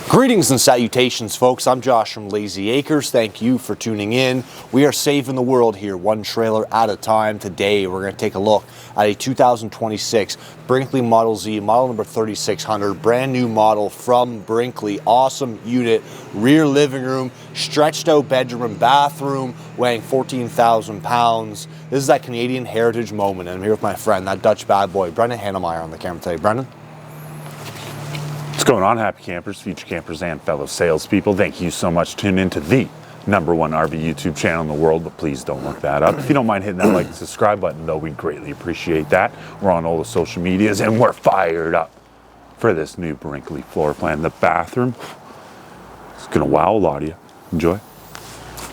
Greetings and salutations, folks. I'm Josh from Layzee Acres. Thank you for tuning in. We are saving the world here, one trailer at a time. Today, we're going to take a look at a 2026 Brinkley Model Z, model number 3600, brand new model from Brinkley. Awesome unit, rear living room, stretched out bedroom and bathroom, weighing 14,000 pounds. This is that Canadian heritage moment, and I'm here with my friend, that Dutch bad boy, Brendan Hannemeyer on the camera today. Brendan? What's going on, happy campers, future campers, and fellow salespeople? Thank you so much for tuning in to the #1 RV YouTube channel in the world, but please don't look that up. If you don't mind hitting that like and subscribe button, though, we'd greatly appreciate that. We're on all the social medias, and we're fired up for this new Brinkley floor plan. The bathroom is going to wow a lot of you. Enjoy.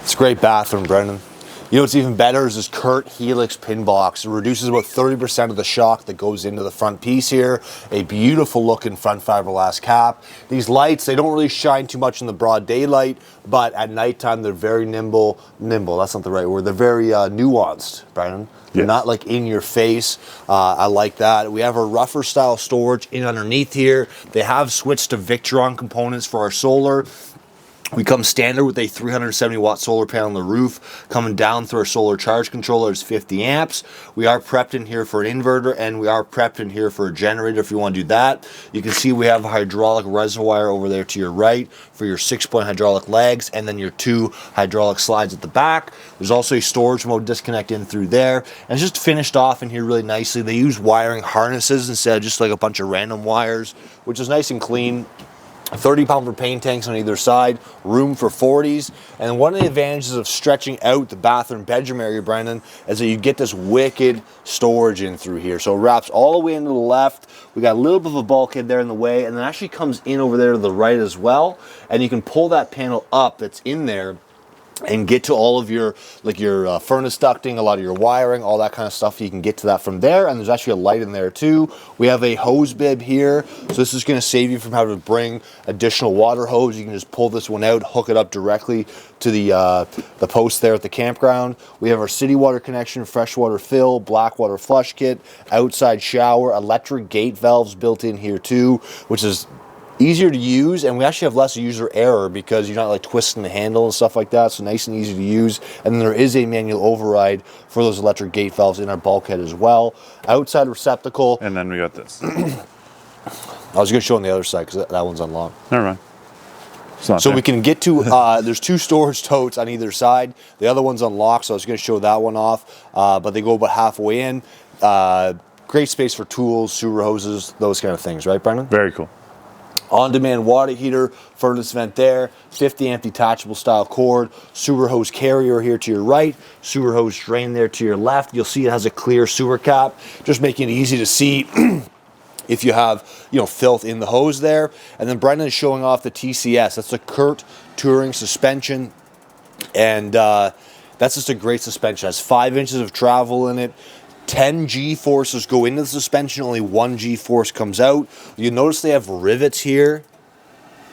It's a great bathroom, Brendan. You know what's even better is this Kurt Helix pin box. It reduces about 30% of the shock that goes into the front piece here. A beautiful looking front fiberglass cap. These lights, they don't really shine too much in the broad daylight, but at nighttime they're very nimble, that's not the right word, they're very nuanced, Brendan. They're not like in your face. I like that. We have a rougher style storage in underneath here. They have switched to Victron components for our solar. We come standard with a 370 watt solar panel on the roof. Coming down through our solar charge controller is 50 amps. We are prepped in here for an inverter, and we are prepped in here for a generator if you want to do that. You can see we have a hydraulic reservoir over there to your right for your 6-point hydraulic legs, and then your 2 hydraulic slides at the back. There's also a storage mode disconnect in through there, and it's just finished off in here really nicely. They use wiring harnesses instead of just like a bunch of random wires, which is nice and clean. 30-pound propane tanks on either side, room for 40s, and one of the advantages of stretching out the bathroom bedroom area, Brendan, is that you get this wicked storage in through here. So it wraps all the way into the left. We got a little bit of a bulkhead there in the way, and then actually comes in over there to the right as well, and you can pull that panel up that's in there and get to all of your furnace ducting, a lot of your wiring, all that kind of stuff. You can get to that from there, and there's actually a light in there too. We have a hose bib here, so this is going to save you from having to bring additional water hose. You can just pull this one out, hook it up directly to the post there at the campground. We have our city water connection, freshwater fill, black water flush kit, outside shower, electric gate valves built in here too, which is easier to use, and we actually have less user error because you're not like twisting the handle and stuff like that, so nice and easy to use. And then there is a manual override for those electric gate valves in our bulkhead as well. Outside receptacle. And then we got this. I was going to show on the other side because that one's unlocked. Never mind. So there. We can get to, there's 2 storage totes on either side. The other one's unlocked, so I was going to show that one off, but they go about halfway in. Great space for tools, sewer hoses, those kind of things, right, Brendan? Very cool. On-demand water heater, furnace vent there, 50 amp detachable style cord, sewer hose carrier here to your right, sewer hose drain there to your left. You'll see it has a clear sewer cap, just making it easy to see if you have, filth in the hose there. And then Brendan is showing off the TCS. That's the Kurt Touring suspension, and that's just a great suspension. It has 5 inches of travel in it. 10 G-forces go into the suspension, only 1 G-force comes out. You notice they have rivets here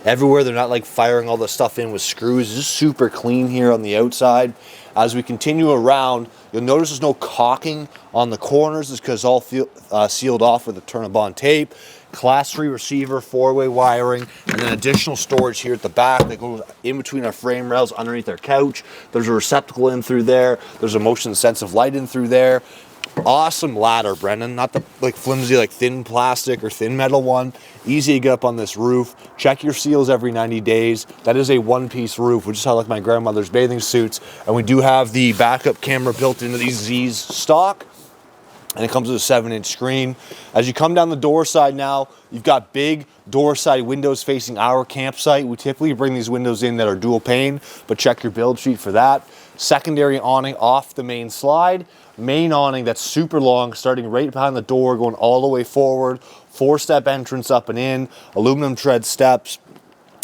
everywhere. They're not like firing all the stuff in with screws. It's just super clean here on the outside. As we continue around, you'll notice there's no caulking on the corners. It's because it's all sealed off with a Turn-A-Bond tape. Class 3 receiver, 4-way wiring, and then additional storage here at the back that goes in between our frame rails underneath our couch. There's a receptacle in through there. There's a motion-sensitive light in through there. Awesome ladder, Brendan. Not the flimsy, thin plastic or thin metal one. Easy to get up on this roof. Check your seals every 90 days. That is a one-piece roof, which is how my grandmother's bathing suits. And we do have the backup camera built into these Z's stock. And it comes with a 7-inch screen. As you come down the door side now, you've got big door side windows facing our campsite. We typically bring these windows in that are dual pane, but check your build sheet for that. Secondary awning off the main slide. Main awning that's super long, starting right behind the door, going all the way forward. 4-step entrance up and in, aluminum tread steps.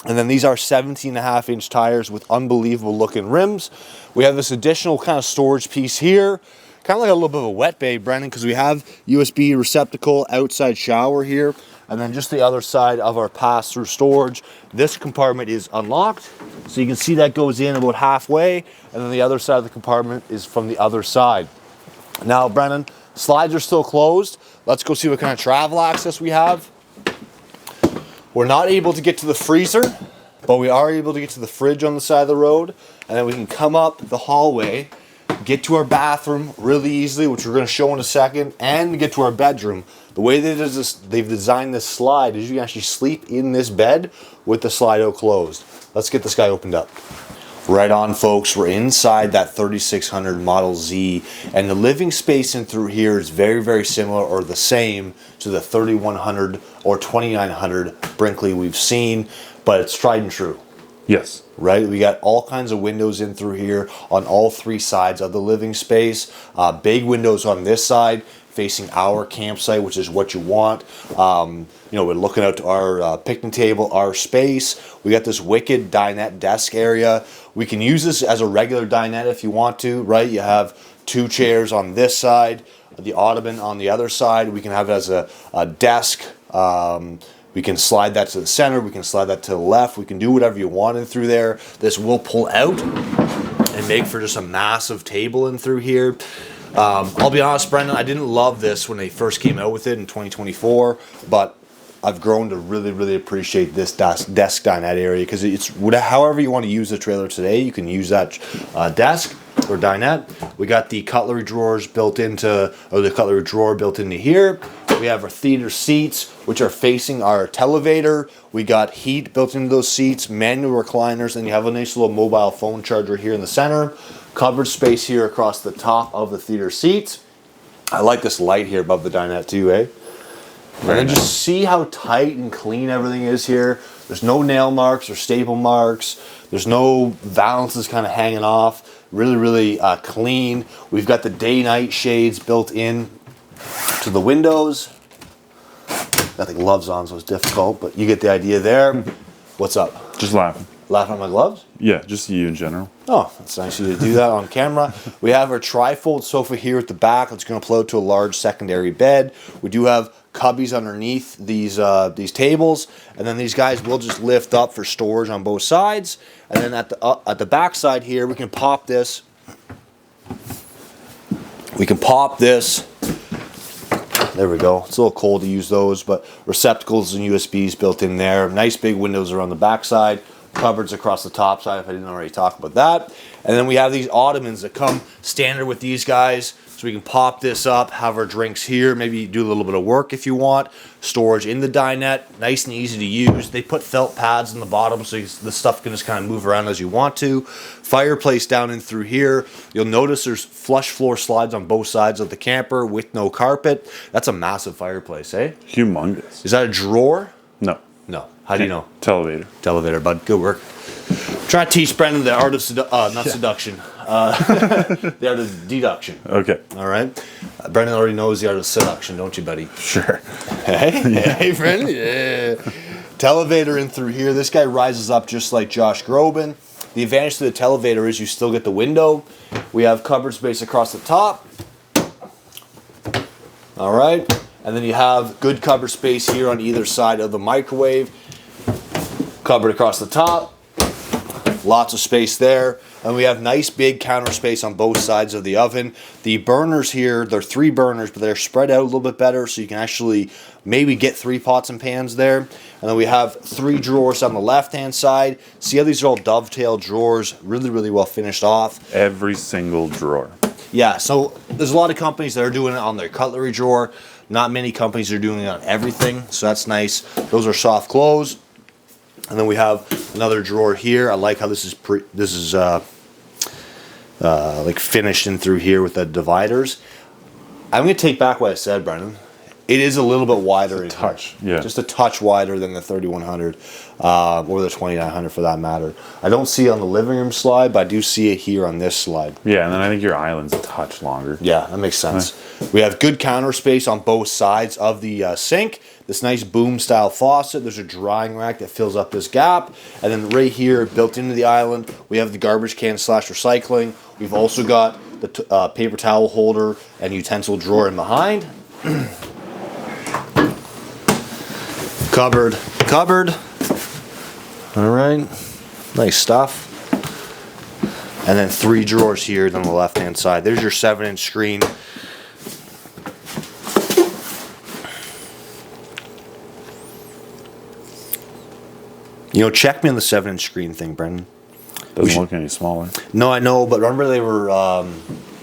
And then these are 17.5-inch tires with unbelievable looking rims. We have this additional kind of storage piece here. Kind of like a little bit of a wet bay, Brendan, because we have USB receptacle, outside shower here, and then just the other side of our pass-through storage. This compartment is unlocked, so you can see that goes in about halfway, and then the other side of the compartment is from the other side. Now, Brendan, slides are still closed. Let's go see what kind of travel access we have. We're not able to get to the freezer, but we are able to get to the fridge on the side of the road, and then we can come up the hallway, get to our bathroom really easily, which we're going to show in a second, and get to our bedroom. The way they've designed this slide is you can actually sleep in this bed with the slide out closed. Let's get this guy opened up. Right on, folks, we're inside that 3600 Model Z, and the living space in through here is very, very similar or the same to the 3100 or 2900 Brinkley we've seen, but it's tried and true. Yes. Right? We got all kinds of windows in through here on all three sides of the living space. Big windows on this side facing our campsite, which is what you want. You know, we're looking out to our picnic table, our space. We got this wicked dinette desk area. We can use this as a regular dinette if you want to, right? You have two chairs on this side, the ottoman on the other side. We can have it as a desk. We can slide that to the center. We can slide that to the left. We can do whatever you want in through there. This will pull out and make for just a massive table in through here. I'll be honest, Brendan, I didn't love this when they first came out with it in 2024, but I've grown to really, really appreciate this desk dinette area because it's however you want to use the trailer today, you can use that desk or dinette. We got the cutlery drawers built into, or the cutlery drawer built into here. We have our theater seats, which are facing our televator. We got heat built into those seats, manual recliners, and you have a nice little mobile phone charger here in the center. Covered space here across the top of the theater seats. I like this light here above the dinette too, eh? And then just see how tight and clean everything is here. There's no nail marks or staple marks. There's no valances kind of hanging off. Really, really clean. We've got the day-night shades built in to the windows. Got the gloves on, so it's difficult, but you get the idea there. What's up? Just laughing. Laughing at my gloves? Yeah, just you in general. Oh, that's nice of you to do that on camera. We have our trifold sofa here at the back. It's going to pull out to a large secondary bed. We do have cubbies underneath these tables, and then these guys will just lift up for storage on both sides. And then at the back side here, we can pop this. We can pop this. There we go. It's a little cold to use those, but receptacles and USBs built in there. Nice big windows around the back side. Cupboards across the top side, if I didn't already talk about that. And then we have these ottomans that come standard with these guys. So we can pop this up, have our drinks here, maybe do a little bit of work if you want. Storage in the dinette, nice and easy to use. They put felt pads in the bottom so the stuff can just kind of move around as you want to. Fireplace down in through here. You'll notice there's flush floor slides on both sides of the camper with no carpet. That's a massive fireplace, eh? Humongous. Is that a drawer? No. No. How do you know? Televator. Televator, bud. Good work. Try to teach Brendan the art of seduction. The art of deduction. Okay. All right. Brendan already knows the art of seduction, don't you, buddy? Sure. Hey, yeah. Hey, friend. Yeah. Televator in through here. This guy rises up just like Josh Groban. The advantage to the televator is you still get the window. We have cupboard space across the top. All right. And then you have good cupboard space here on either side of the microwave. Cupboard across the top. Lots of space there. And we have nice big counter space on both sides of the oven. The burners here, they're 3 burners, but they're spread out a little bit better so you can actually maybe get 3 pots and pans there. And then we have 3 drawers on the left-hand side. See how these are all dovetail drawers, really, really well finished off. Every single drawer. Yeah, so there's a lot of companies that are doing it on their cutlery drawer. Not many companies are doing it on everything, so that's nice. Those are soft close. And then we have another drawer here. I like how this is like finished in through here with the dividers. I'm going to take back what I said, Brendan. It is a little bit wider in touch, here. yeah. Just a touch wider than the 3100 or the 2900 for that matter. I don't see it on the living room slide, but I do see it here on this slide. Yeah, and then I think your island's a touch longer. Yeah, that makes sense. We have good counter space on both sides of the sink. This nice boom style faucet. There's a drying rack that fills up this gap. And then right here, built into the island, we have the garbage can / recycling. We've also got the paper towel holder and utensil drawer in behind. Cupboard. All right, nice stuff. And then 3 drawers here on the left-hand side. There's your 7-inch screen. You know, check me on the 7-inch screen thing, Brendan. Doesn't look any smaller. No, I know, but remember they were...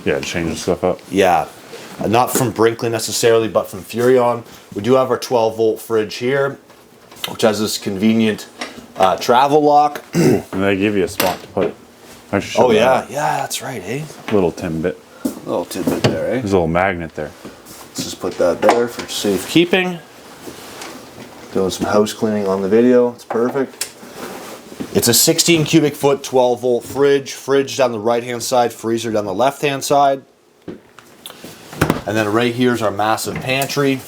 Yeah, changing stuff up. Yeah. Not from Brinkley necessarily, but from Furrion. We do have our 12-volt fridge here, which has this convenient travel lock. And they give you a spot to put it. Oh, yeah. Yeah, that's right, eh? Little tidbit. Little tidbit there, eh? There's a little magnet there. Let's just put that there for safekeeping. Doing some house cleaning on the video. It's perfect. It's a 16 cubic foot, 12-volt fridge. Fridge down the right-hand side, freezer down the left-hand side. And then right here is our massive pantry.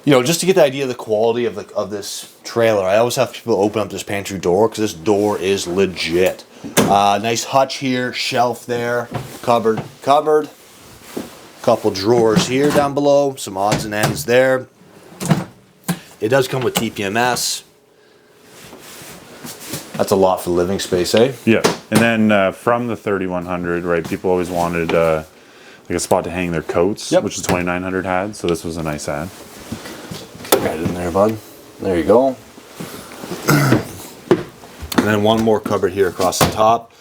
You know, just to get the idea of the quality of this trailer, I always have people open up this pantry door because this door is legit. Nice hutch here, shelf there, cupboard. Couple drawers here down below, some odds and ends there. It does come with TPMS. That's a lot for living space, eh? Yeah. And then from the 3100, right, people always wanted like a spot to hang their coats, which the 2900 had, so this was a nice ad. Right in there, bud. There you go. And then one more cupboard here across the top.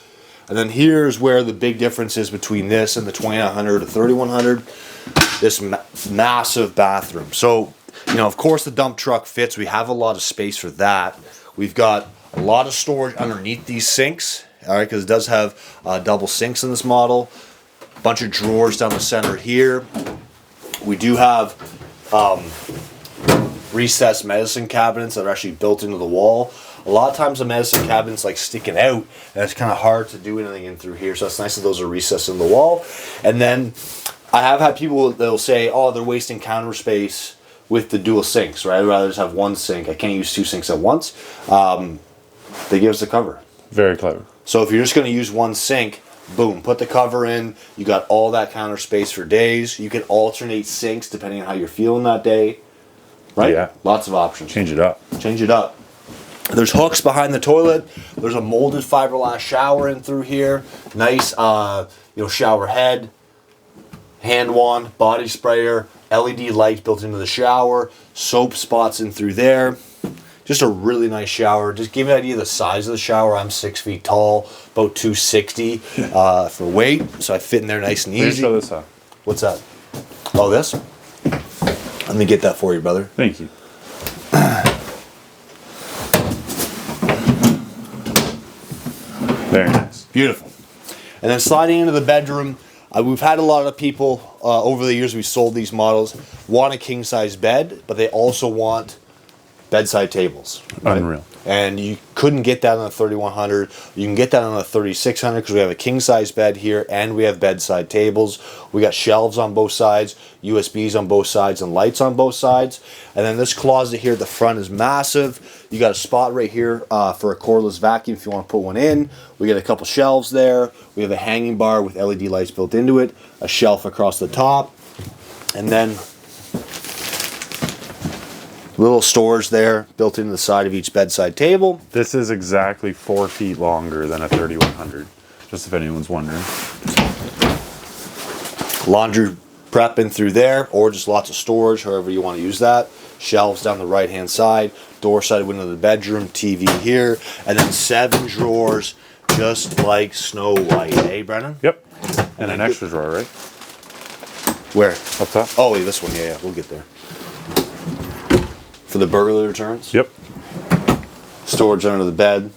And then here's where the big difference is between this and the 2900 to 3100. This massive bathroom. So, you know, of course the dump truck fits. We have a lot of space for that. We've got a lot of storage underneath these sinks, all right, because it does have double sinks in this model. A bunch of drawers down the center here. We do have recessed medicine cabinets that are actually built into the wall. A lot of times the medicine cabinets like sticking out, and it's kind of hard to do anything in through here, so it's nice that those are recessed in the wall. And then I have had people that'll say, oh, they're wasting counter space with the dual sinks, right? I'd rather just have one sink. I can't use two sinks at once. They give us the cover. Very clever. So if you're just going to use one sink, boom, put the cover in. You got all that counter space for days. You can alternate sinks depending on how you're feeling that day. Right? Yeah. Lots of options. Change it up. Change it up. There's hooks behind the toilet. There's a molded fiberglass shower in through here. Nice, shower head, hand wand, body sprayer, LED light built into the shower, soap spots in through there. Just a really nice shower. Just give you an idea of the size of the shower. I'm 6 feet tall, about 260 for weight, so I fit in there nice and easy. Show this up. What's that? Oh, this? Let me get that for you, brother. Thank you. Very nice. Beautiful. And then sliding into the bedroom, we've had a lot of people over the years, we sold these models, want a king-size bed, but they also want bedside tables. Right? Unreal. And you couldn't get that on the 3100. You can get that on the 3600 because we have a king-size bed here and we have bedside tables. We got shelves on both sides, USBs on both sides, and lights on both sides. And then this closet here at the front is massive. You got a spot right here for a cordless vacuum if you want to put one in. We got a couple shelves there. We have a hanging bar with LED lights built into it, a shelf across the top, and then little storage there built into the side of each bedside table. This is exactly 4 feet longer than a 3100, just if anyone's wondering. Laundry prep in through there, or just lots of storage, however you want to use that. Shelves down the right hand side, door side window of the bedroom, TV here, and then 7 drawers just like Snow White, eh, Brennan? Yep. And an extra drawer, right? Where? Up top. Oh, yeah, this one, yeah, we'll get there. For the burglary returns. Yep. Storage under the bed.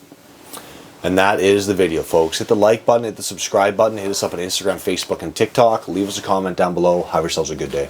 And that is the video, folks. Hit the like button, hit the subscribe button, hit us up on Instagram, Facebook, and TikTok. Leave us a comment down below. Have yourselves a good day.